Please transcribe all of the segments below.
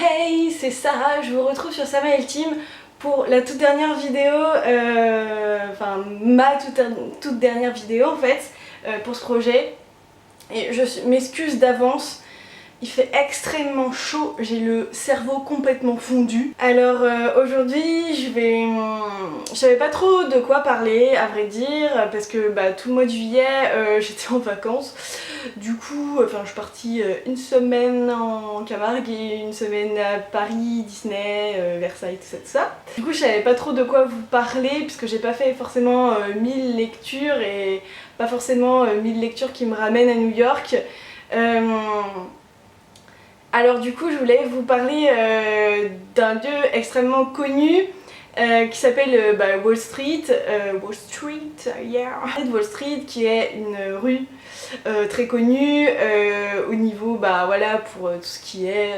Hey, c'est Sarah, je vous retrouve sur Samael Team pour la toute dernière vidéo, enfin ma toute dernière vidéo en fait, pour ce projet. Et je m'excuse d'avance, il fait extrêmement chaud, j'ai le cerveau complètement fondu. Alors aujourd'hui je savais pas trop de quoi parler à vrai dire, parce que tout le mois de juillet j'étais en vacances. Du coup, je suis partie une semaine en Camargue et une semaine à Paris, Disney, Versailles, tout ça. Du coup je savais pas trop de quoi vous parler, puisque j'ai pas fait forcément 1000 lectures et pas forcément 1000 lectures qui me ramènent à New York. Alors du coup je voulais vous parler d'un lieu extrêmement connu qui s'appelle Wall Street, yeah. Wall Street qui est une rue très connue au niveau voilà, pour tout ce qui est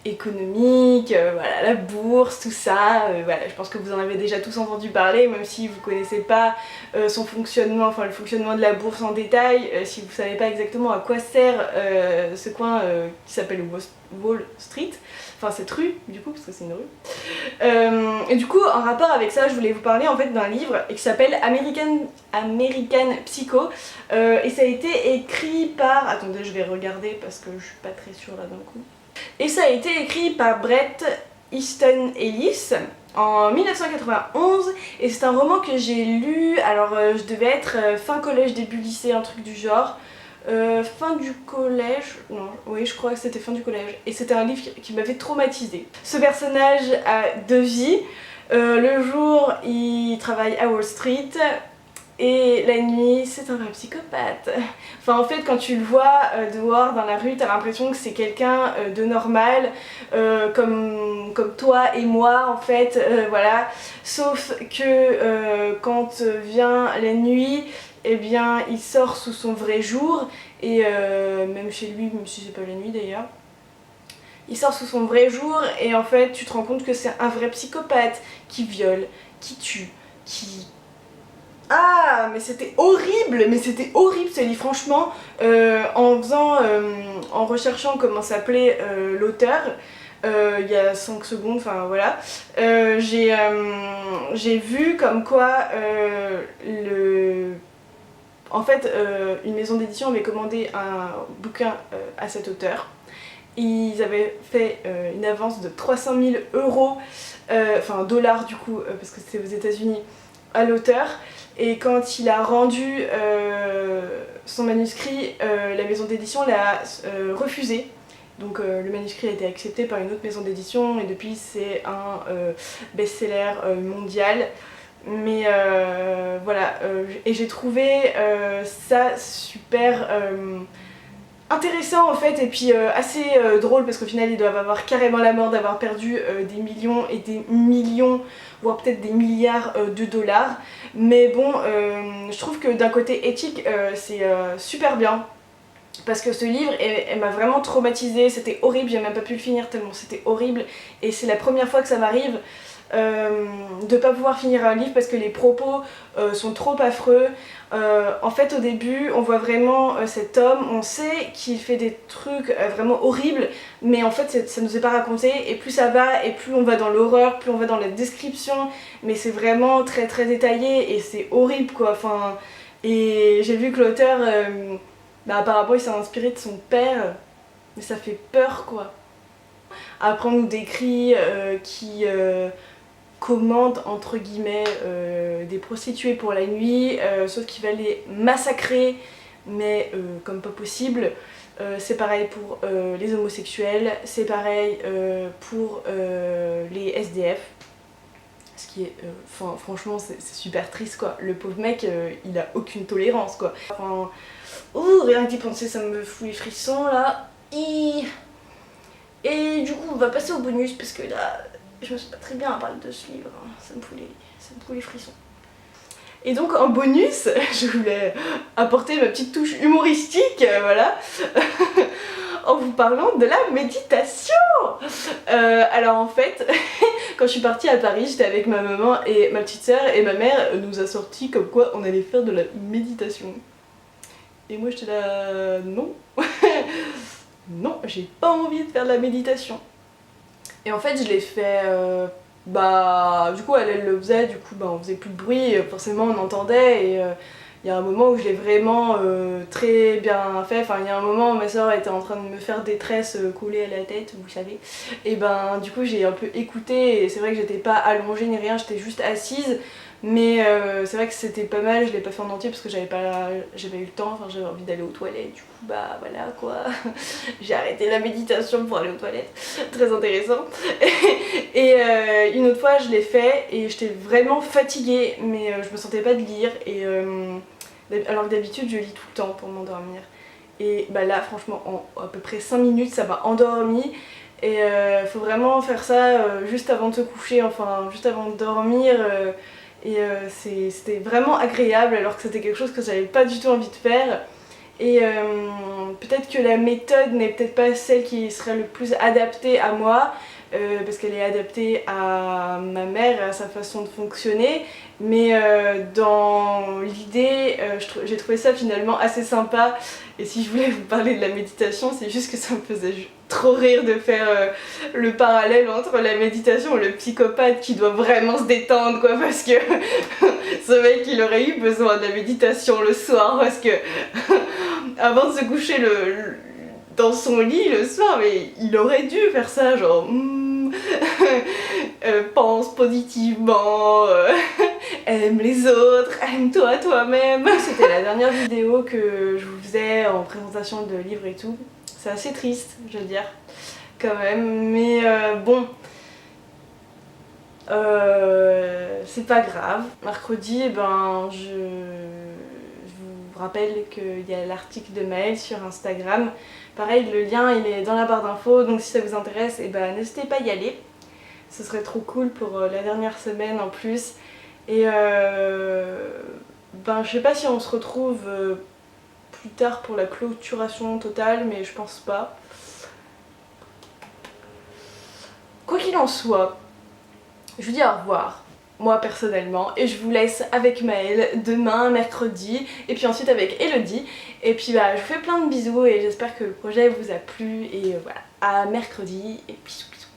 économique, voilà, la bourse, tout ça, voilà, je pense que vous en avez déjà tous entendu parler, même si vous connaissez pas son fonctionnement, enfin le fonctionnement de la bourse en détail, si vous savez pas exactement à quoi sert ce coin qui s'appelle Wall Street, enfin cette rue du coup parce que c'est une rue. Et du coup en rapport avec ça je voulais vous parler en fait d'un livre qui s'appelle American Psycho, et ça a été écrit par... Attendez, je vais regarder parce que je suis pas très sûre là d'un coup. Et ça a été écrit par Bret Easton Ellis en 1991 et c'est un roman que j'ai lu, alors je devais être fin collège, début lycée, un truc du genre. Fin du collège, non, oui je crois que c'était fin du collège, et c'était un livre qui m'avait traumatisée. Ce personnage a deux vies, le jour il travaille à Wall Street et la nuit c'est un vrai psychopathe. Enfin en fait quand tu le vois dehors dans la rue t'as l'impression que c'est quelqu'un de normal, comme toi et moi en fait, voilà, sauf que quand vient la nuit, eh bien il sort sous son vrai jour, et même chez lui, même si c'est pas la nuit d'ailleurs, il sort sous son vrai jour et en fait tu te rends compte que c'est un vrai psychopathe qui viole, qui tue, qui... Ah mais c'était horrible ce livre franchement, en recherchant comment s'appelait l'auteur, il y a 5 secondes, enfin voilà, j'ai vu comme quoi en fait, une maison d'édition avait commandé un bouquin à cet auteur. Ils avaient fait une avance de 300 000 euros, enfin dollars du coup, parce que c'était aux États-Unis, à l'auteur. Et quand il a rendu son manuscrit, la maison d'édition l'a refusé. Donc le manuscrit a été accepté par une autre maison d'édition et depuis c'est un best-seller mondial. Mais voilà, et j'ai trouvé ça super intéressant en fait, et puis assez drôle parce qu'au final ils doivent avoir carrément la mort d'avoir perdu des millions et des millions, voire peut-être des milliards de dollars. Mais bon, je trouve que d'un côté éthique c'est super bien. Parce que ce livre, elle m'a vraiment traumatisée, c'était horrible, j'ai même pas pu le finir tellement c'était horrible. Et c'est la première fois que ça m'arrive de pas pouvoir finir un livre parce que les propos sont trop affreux. En fait au début on voit vraiment cet homme, on sait qu'il fait des trucs vraiment horribles, mais en fait ça nous est pas raconté, et plus ça va et plus on va dans l'horreur, plus on va dans la description, mais c'est vraiment très très détaillé et c'est horrible quoi. Enfin, et j'ai vu que l'auteur apparemment il s'est inspiré de son père, mais ça fait peur quoi. Après on nous décrit qui commande entre guillemets des prostituées pour la nuit, sauf qu'il va les massacrer, mais comme pas possible. C'est pareil pour les homosexuels, c'est pareil pour les SDF. Ce qui est, franchement c'est super triste quoi. Le pauvre mec il a aucune tolérance quoi. Enfin, rien que d'y penser ça me fout les frissons là. Et du coup on va passer au bonus parce que là je me suis pas très bien à parler de ce livre, hein. Ça me fout les frissons. Et donc en bonus, je voulais apporter ma petite touche humoristique, voilà, en vous parlant de la méditation. Alors en fait, quand je suis partie à Paris, j'étais avec ma maman et ma petite sœur, et ma mère nous a sorti comme quoi on allait faire de la méditation. Et moi j'étais là, non, non, j'ai pas envie de faire de la méditation. Et en fait je l'ai fait, du coup elle le faisait, du coup on faisait plus de bruit, forcément on entendait et il y a un moment où je l'ai vraiment très bien fait, enfin il y a un moment où ma soeur était en train de me faire des tresses collées à la tête, vous savez, et du coup j'ai un peu écouté et c'est vrai que j'étais pas allongée ni rien, j'étais juste assise, mais c'est vrai que c'était pas mal, je l'ai pas fait en entier parce que j'avais eu le temps, enfin j'avais envie d'aller aux toilettes, du coup voilà quoi, j'ai arrêté la méditation pour aller aux toilettes, très intéressant. Et une autre fois je l'ai fait et j'étais vraiment fatiguée, mais je me sentais pas de lire et alors que d'habitude je lis tout le temps pour m'endormir. Et là franchement en à peu près 5 minutes ça m'a endormie. Et faut vraiment faire ça juste avant de se coucher, enfin juste avant de dormir. C'était vraiment agréable alors que c'était quelque chose que j'avais pas du tout envie de faire. Et peut-être que la méthode n'est peut-être pas celle qui serait le plus adaptée à moi, parce qu'elle est adaptée à ma mère et à sa façon de fonctionner, mais dans l'idée, j'ai trouvé ça finalement assez sympa. Et si je voulais vous parler de la méditation, c'est juste que ça me faisait trop rire de faire le parallèle entre la méditation et le psychopathe qui doit vraiment se détendre quoi, parce que ce mec il aurait eu besoin de la méditation le soir parce que avant de se coucher dans son lit le soir, mais il aurait dû faire ça, genre pense positivement, aime les autres, aime-toi toi-même. C'était la dernière vidéo que je vous faisais en présentation de livres et tout. C'est assez triste, je veux dire, quand même, mais c'est pas grave. Mercredi, je vous rappelle qu'il y a l'article de Maëlle sur Instagram. Pareil, le lien il est dans la barre d'infos, donc si ça vous intéresse, n'hésitez pas à y aller. Ce serait trop cool pour la dernière semaine en plus. Et je sais pas si on se retrouve plus tard pour la clôturation totale, mais je pense pas. Quoi qu'il en soit, je vous dis au revoir, moi personnellement, et je vous laisse avec Maëlle demain, mercredi, et puis ensuite avec Elodie. Et puis je vous fais plein de bisous et j'espère que le projet vous a plu, et voilà, à mercredi, et bisous bisous.